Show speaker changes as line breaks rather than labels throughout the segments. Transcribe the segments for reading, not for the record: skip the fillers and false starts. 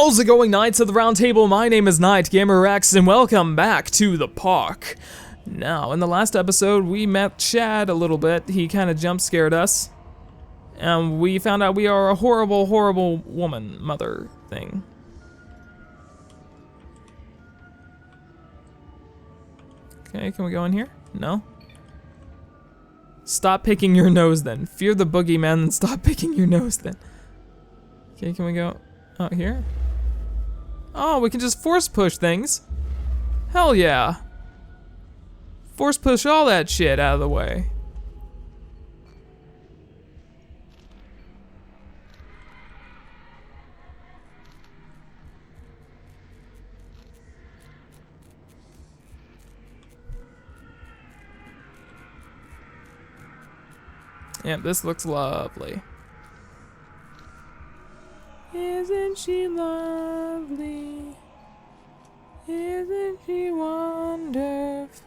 How's it going, Knights of the Round Table? My name is Knight Gamer X, and welcome back to the park. Now, in the last episode, we met Chad a little bit. He kind of jump scared us, and we found out we are a horrible, horrible woman, mother thing. Okay, can we go in here? No? Stop picking your nose then. Fear the boogeyman and stop picking your nose then. Okay, can we go out here? Oh, we can just force push things. Hell yeah. Force push all that shit out of the way. Yep, this looks lovely. Isn't she lovely? Isn't she wonderful?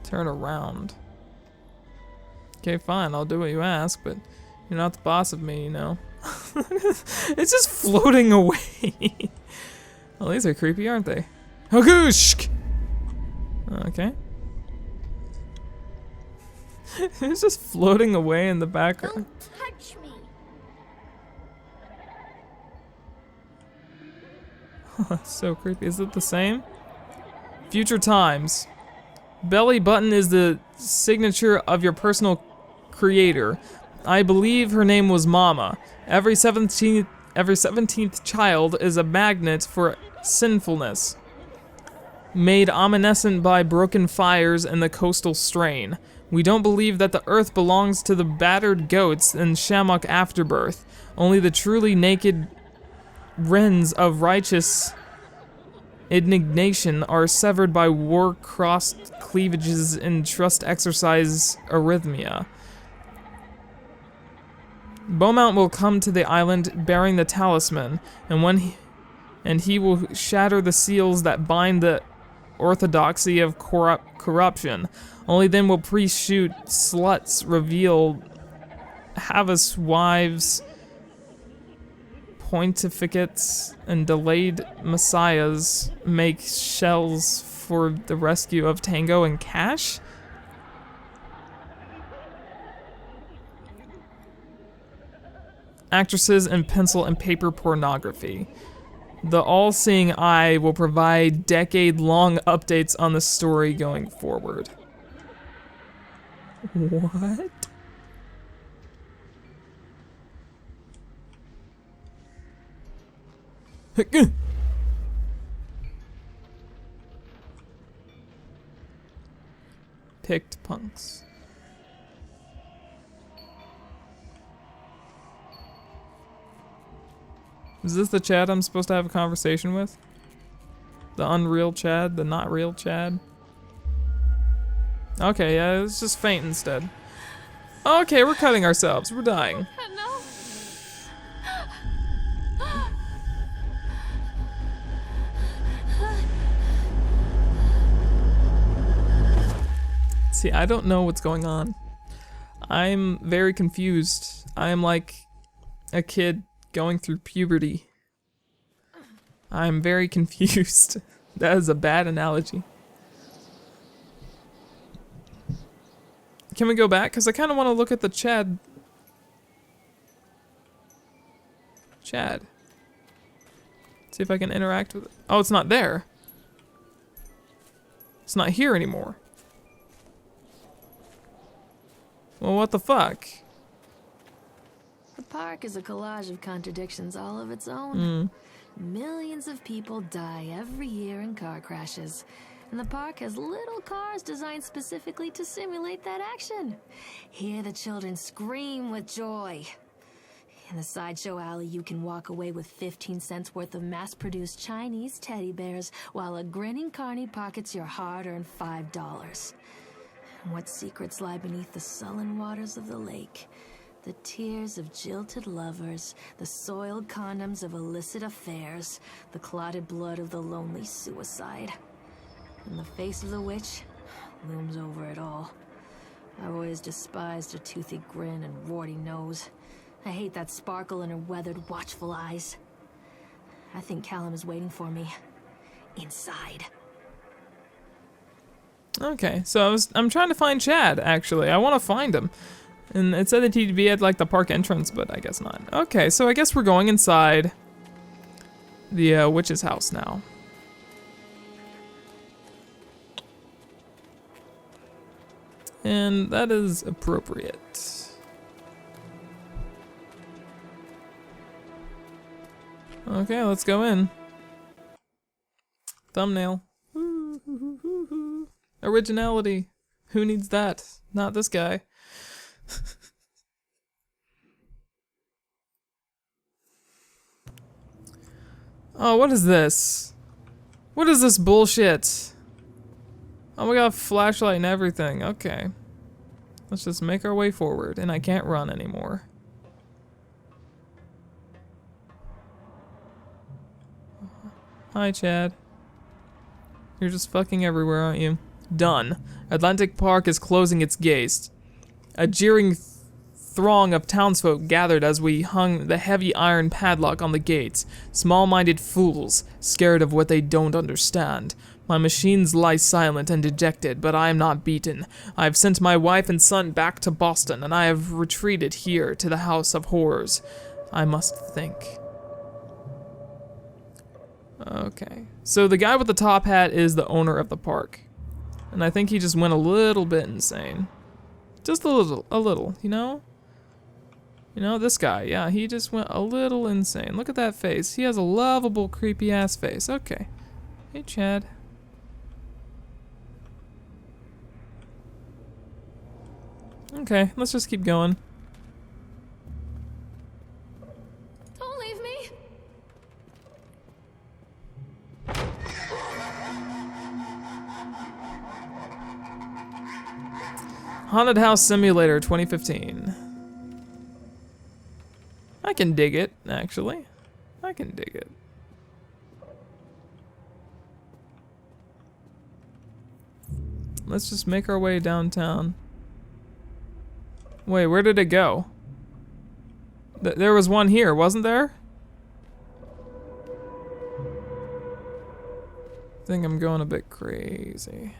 Turn around. Okay, fine, I'll do what you ask, but you're not the boss of me, you know. It's just floating away. Well, these are creepy, aren't they? Hagooshk! Okay. It's just floating away in the background.
Don't touch me.
So creepy. Is it the same? Future times. Belly button is the signature of your personal creator. I believe her name was Mama. Every 17th child is a magnet for sinfulness, made omniscient by broken fires and the coastal strain. We don't believe that the earth belongs to the battered goats and shamrock afterbirth. Only the truly naked wrens of righteous indignation are severed by war-crossed cleavages and trust exercise arrhythmia. Beaumont will come to the island bearing the talisman, and he will shatter the seals that bind the orthodoxy of corruption. Only then will priests shoot sluts, reveal Havas wives, pontificates, and delayed messiahs make shells for the rescue of Tango and Cash? Actresses and pencil and paper pornography. The all-seeing eye will provide decade-long updates on the story going forward. What? Picked punks. Is this the Chad I'm supposed to have a conversation with? The unreal Chad? The not real Chad? Okay, yeah, let's just faint instead. Okay, we're cutting ourselves. We're dying.
No.
See, I don't know what's going on. I'm very confused. I am like a kid going through puberty. I'm very confused. That is a bad analogy. Can we go back? Because I kind of want to look at the Chad. Chad. See if I can interact with it. Oh, it's not there. It's not here anymore. Well, what the fuck?
The park is a collage of contradictions all of its own.
Mm.
Millions of people die every year in car crashes, and the park has little cars designed specifically to simulate that action. Hear the children scream with joy. In the sideshow alley, you can walk away with 15 cents worth of mass-produced Chinese teddy bears, while a grinning carny pockets your hard-earned $5. What secrets lie beneath the sullen waters of the lake? The tears of jilted lovers, the soiled condoms of illicit affairs, the clotted blood of the lonely suicide. In the face of the witch looms over it all. I've always despised her toothy grin and warty nose. I hate that sparkle in her weathered, watchful eyes. I think Callum is waiting for me. Inside.
Okay, so I'm trying to find Chad, actually. I want to find him. And it said that he'd be at, like, the park entrance, but I guess not. Okay, so I guess we're going inside the witch's house now. And that is appropriate. Okay, let's go in. Thumbnail. Originality. Who needs that? Not this guy. Oh, what is this? What is this bullshit? Oh, we got a flashlight and everything. Okay. Let's just make our way forward, and I can't run anymore. Hi, Chad. You're just fucking everywhere, aren't you? Done. Atlantic Park is closing its gates. A jeering throng of townsfolk gathered as we hung the heavy iron padlock on the gates. Small-minded fools, scared of what they don't understand. My machines lie silent and dejected, but I am not beaten. I have sent my wife and son back to Boston, and I have retreated here to the House of Horrors. I must think. Okay. So the guy with the top hat is the owner of the park. And I think he just went a little bit insane. Just a little, you know? You know, this guy, yeah, he just went a little insane. Look at that face. He has a lovable, creepy-ass face. Okay. Hey, Chad. Okay, let's just keep going.
Don't leave me.
Haunted House Simulator 2015. I can dig it, actually. I can dig it. Let's just make our way downtown. Wait, where did it go? There was one here, wasn't there? I think I'm going a bit crazy.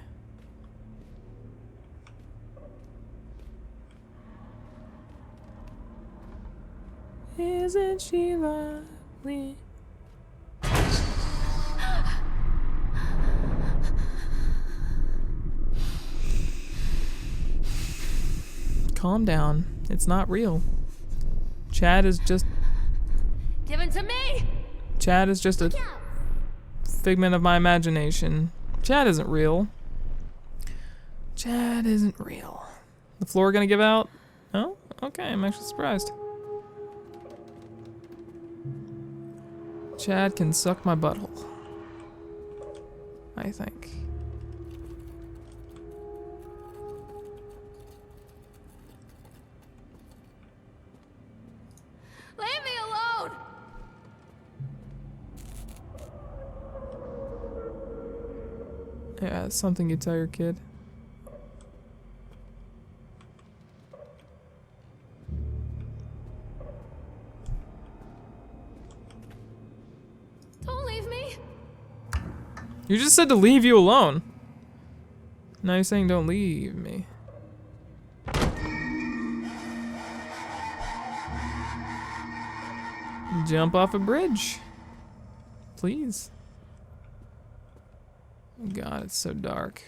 Isn't she lovely? Calm down. It's not real. Chad is just...
Give it to me!
Chad is just a figment of my imagination. Chad isn't real. Chad isn't real. The floor gonna give out? Oh, okay, I'm actually surprised. Chad can suck my butthole. I think.
Leave me alone!
Yeah, it's something you tell your kid.
Don't leave me.
You just said to leave you alone. Now you're saying don't leave me. Jump off a bridge. Please. Oh God, it's so dark.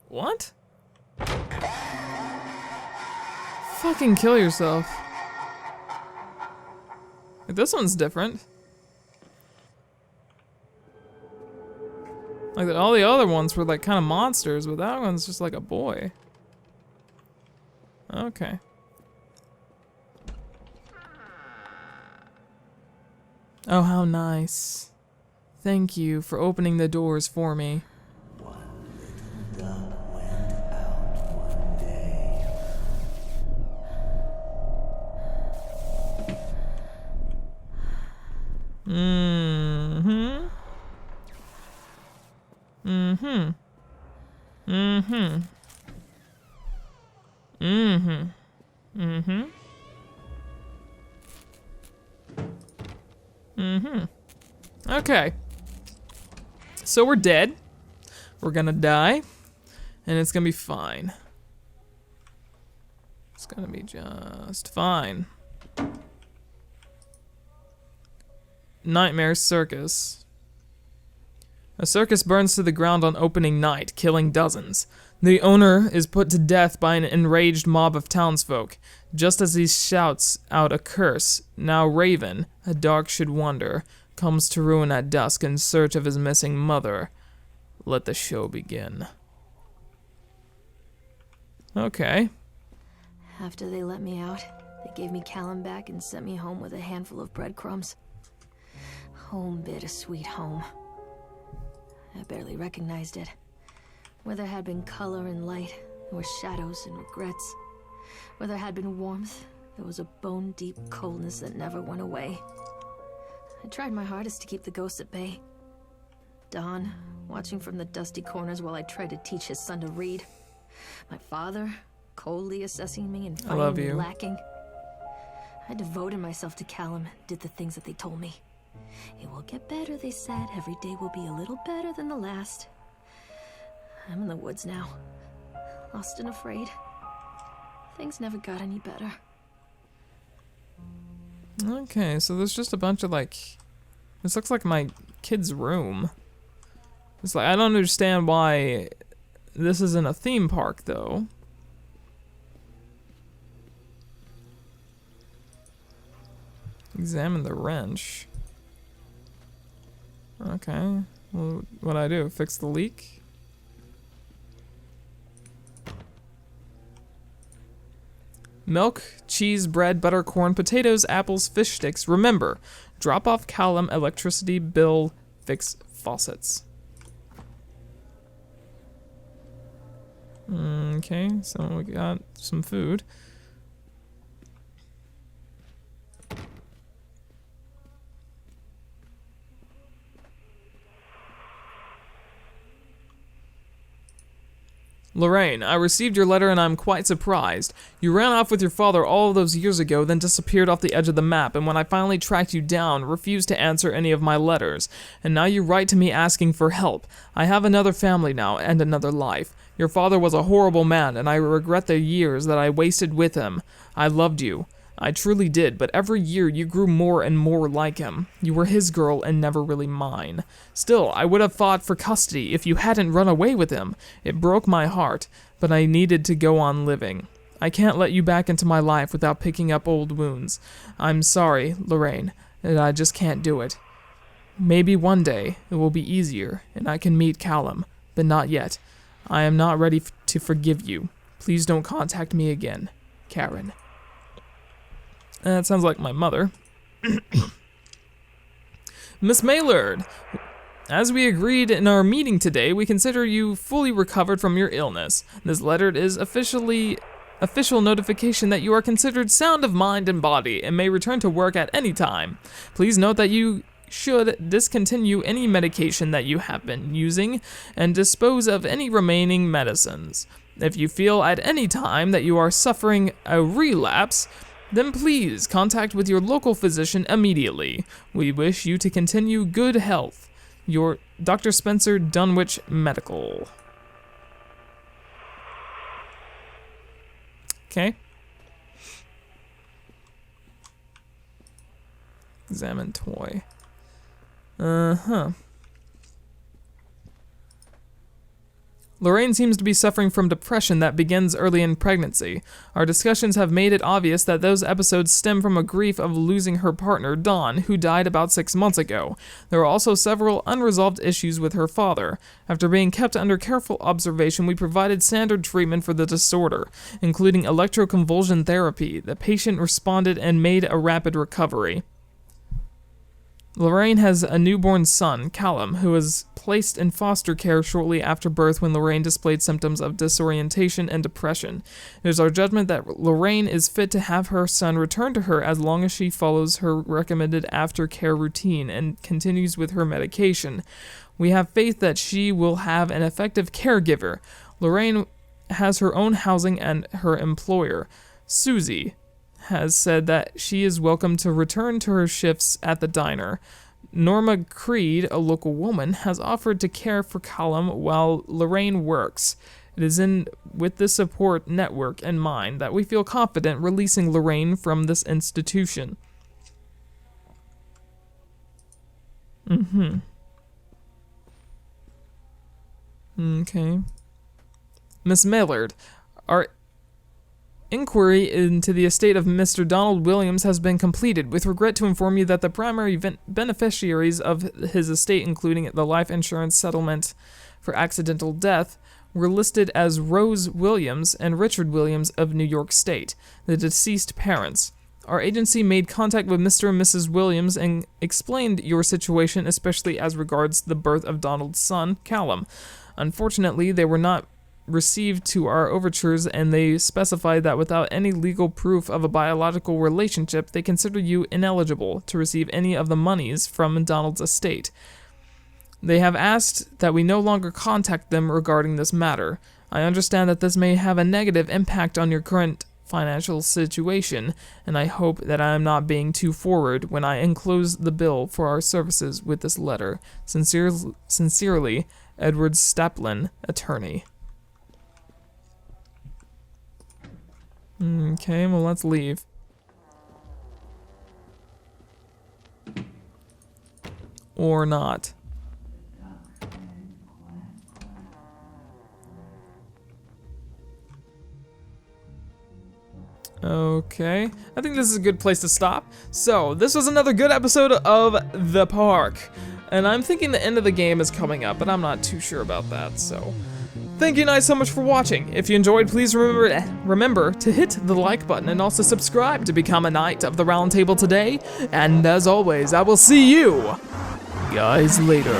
What? Fucking kill yourself. This one's different. Like all the other ones were like kind of monsters, but that one's just like a boy. Okay. Oh, how nice. Thank you for opening the doors for me.
One little duck went out one day.
Mm-hmm. Mm-hmm. Mm-hmm. Mm-hmm. Mm-hmm. Mm-hmm. Okay. So we're dead. We're gonna die. And it's gonna be fine. It's gonna be just fine. Nightmare Circus. A circus burns to the ground on opening night, killing dozens. The owner is put to death by an enraged mob of townsfolk. Just as he shouts out a curse, now Raven, a dog should wonder, comes to ruin at dusk in search of his missing mother. Let the show begin. Okay.
After they let me out, they gave me Callum back and sent me home with a handful of breadcrumbs. Home, bittersweet home. I barely recognized it. Where there had been color and light, there were shadows and regrets. Where there had been warmth, there was a bone-deep coldness that never went away. I tried my hardest to keep the ghosts at bay. Don, watching from the dusty corners while I tried to teach his son to read. My father, coldly assessing me and finding me lacking. I devoted myself to Callum and did the things that they told me. It will get better, they said. Every day will be a little better than the last. I'm in the woods now, lost and afraid. Things never got any better.
Okay, so there's just a bunch of like... This looks like my kid's room. It's like, I don't understand why this isn't a theme park, though. Examine the wrench. Okay, well, what'd I do? Fix the leak? Milk, cheese, bread, butter, corn, potatoes, apples, fish sticks. Remember, drop off Callum, electricity bill, fix faucets. Okay, so we got some food. Lorraine, I received your letter and I'm quite surprised. You ran off with your father all those years ago, then disappeared off the edge of the map, and when I finally tracked you down, refused to answer any of my letters. And now you write to me asking for help. I have another family now, and another life. Your father was a horrible man, and I regret the years that I wasted with him. I loved you. I truly did, but every year you grew more and more like him. You were his girl and never really mine. Still, I would have fought for custody if you hadn't run away with him. It broke my heart, but I needed to go on living. I can't let you back into my life without picking up old wounds. I'm sorry, Lorraine, and I just can't do it. Maybe one day it will be easier, and I can meet Callum, but not yet. I am not ready to forgive you. Please don't contact me again. Karen. That sounds like my mother. Miss Maylard, as we agreed in our meeting today, we consider you fully recovered from your illness. This letter is official notification that you are considered sound of mind and body and may return to work at any time. Please note that you should discontinue any medication that you have been using and dispose of any remaining medicines. If you feel at any time that you are suffering a relapse, then please contact with your local physician immediately. We wish you to continue good health. Your Dr. Spencer Dunwich Medical. Okay. Examine toy. Uh-huh. Lorraine seems to be suffering from depression that begins early in pregnancy. Our discussions have made it obvious that those episodes stem from a grief of losing her partner, Don, who died about 6 months ago. There are also several unresolved issues with her father. After being kept under careful observation, we provided standard treatment for the disorder, including electroconvulsion therapy. The patient responded and made a rapid recovery. Lorraine has a newborn son, Callum, who was placed in foster care shortly after birth when Lorraine displayed symptoms of disorientation and depression. It is our judgment that Lorraine is fit to have her son returned to her as long as she follows her recommended aftercare routine and continues with her medication. We have faith that she will have an effective caregiver. Lorraine has her own housing and her employer, Susie, has said that she is welcome to return to her shifts at the diner. Norma Creed, a local woman, has offered to care for Callum while Lorraine works. It is with this support network in mind that we feel confident releasing Lorraine from this institution. Okay. Miss Millard, our inquiry into the estate of Mr. Donald Williams has been completed. With regret to inform you that the primary beneficiaries of his estate, including the life insurance settlement for accidental death, were listed as Rose Williams and Richard Williams of New York State, the deceased parents. Our agency made contact with Mr. and Mrs. Williams and explained your situation, especially as regards the birth of Donald's son, Callum. Unfortunately, they were not received to our overtures, and they specified that without any legal proof of a biological relationship, they consider you ineligible to receive any of the monies from Donald's estate. They have asked that we no longer contact them regarding this matter. I understand that this may have a negative impact on your current financial situation, and I hope that I am not being too forward when I enclose the bill for our services with this letter. Sincerely, Edward Staplin, attorney. Okay, well, let's leave. Or not. Okay, I think this is a good place to stop. So, this was another good episode of The Park. And I'm thinking the end of the game is coming up, but I'm not too sure about that, so... Thank you guys so much for watching. If you enjoyed, please remember to hit the like button and also subscribe to become a Knight of the Round Table today. And as always, I will see you guys later.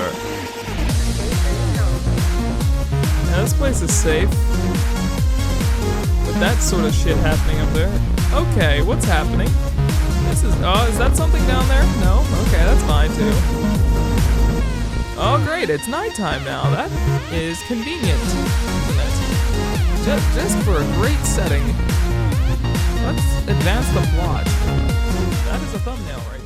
Now, this place is safe. With that sort of shit happening up there. Okay, what's happening? Is that something down there? No? Okay, that's fine too. Oh great, it's nighttime now. That is convenient, isn't it? Just for a great setting. Let's advance the plot. That is a thumbnail right